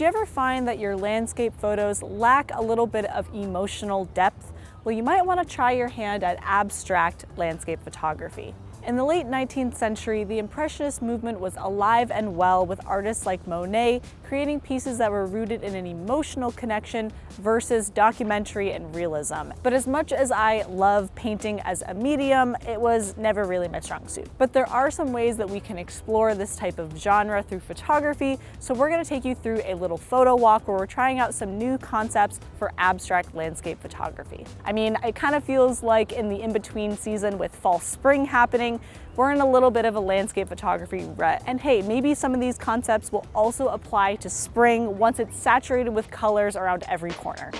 you ever find that your landscape photos lack a little bit of emotional depth? Well, you might want to try your hand at abstract landscape photography. In the late 19th century, the Impressionist movement was alive and well, with artists like Monet creating pieces that were rooted in an emotional connection versus documentary and realism. But as much as I love painting as a medium, it was never really my strong suit. But there are some ways that we can explore this type of genre through photography, so we're going to take you through a little photo walk where we're trying out some new concepts for abstract landscape photography. I mean, it kind of feels like in the in-between season with fall spring happening, we're in a little bit of a landscape photography rut. And hey, maybe some of these concepts will also apply to spring once it's saturated with colors around every corner.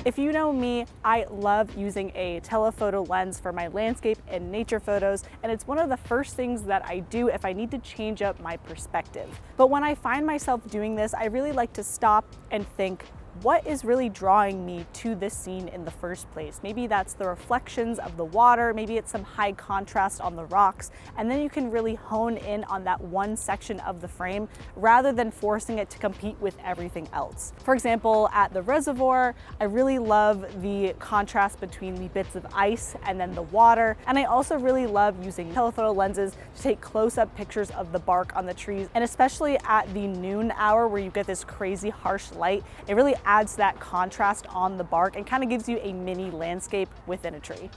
If you know me, I love using a telephoto lens for my landscape and nature photos, and it's one of the first things that I do if I need to change up my perspective. But when I find myself doing this, I really like to stop and think, what is really drawing me to this scene in the first place? Maybe that's the reflections of the water, maybe it's some high contrast on the rocks, and then you can really hone in on that one section of the frame rather than forcing it to compete with everything else. For example, at the reservoir, I really love the contrast between the bits of ice and then the water, and I also really love using telephoto lenses to take close-up pictures of the bark on the trees, and especially at the noon hour where you get this crazy harsh light, it really adds that contrast on the bark and kind of gives you a mini landscape within a tree.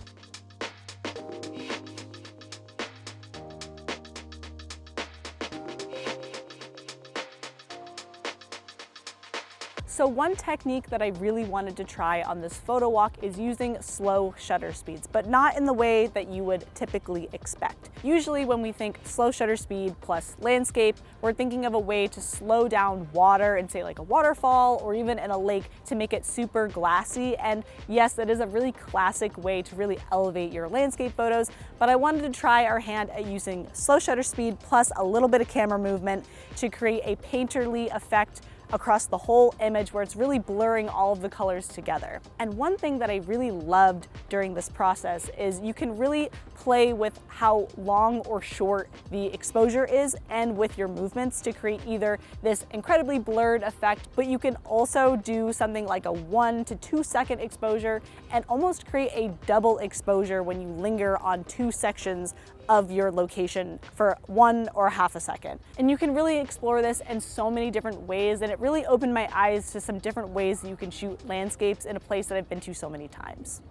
So one technique that I really wanted to try on this photo walk is using slow shutter speeds, but not in the way that you would typically expect. Usually when we think slow shutter speed plus landscape, we're thinking of a way to slow down water in, say, like a waterfall or even in a lake to make it super glassy. And yes, that is a really classic way to really elevate your landscape photos, but I wanted to try our hand at using slow shutter speed plus a little bit of camera movement to create a painterly effect across the whole image where it's really blurring all of the colors together. And one thing that I really loved during this process is you can really play with how long or short the exposure is and with your movements to create either this incredibly blurred effect, but you can also do something like a 1 to 2 second exposure and almost create a double exposure when you linger on two sections of your location for 1 or half a second. And you can really explore this in so many different ways, and it really opened my eyes to some different ways that you can shoot landscapes in a place that I've been to so many times.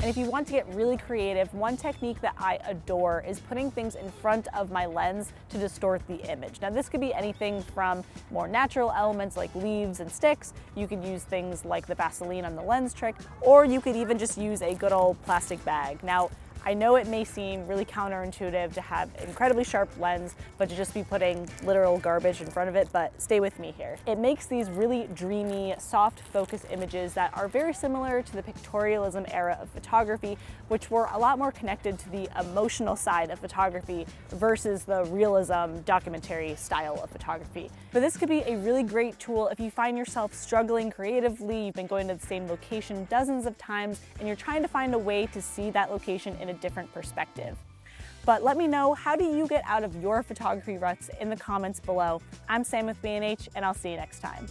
And if you want to get really creative, one technique that I adore is putting things in front of my lens to distort the image. Now, this could be anything from more natural elements like leaves and sticks. You could use things like the Vaseline on the lens trick, or you could even just use a good old plastic bag. Now, I know it may seem really counterintuitive to have an incredibly sharp lens, but to just be putting literal garbage in front of it, but stay with me here. It makes these really dreamy, soft focus images that are very similar to the pictorialism era of photography, which were a lot more connected to the emotional side of photography versus the realism documentary style of photography. But this could be a really great tool if you find yourself struggling creatively, you've been going to the same location dozens of times, and you're trying to find a way to see that location in a different perspective. But let me know, how do you get out of your photography ruts in the comments below. I'm Sam with B&H, and I'll see you next time.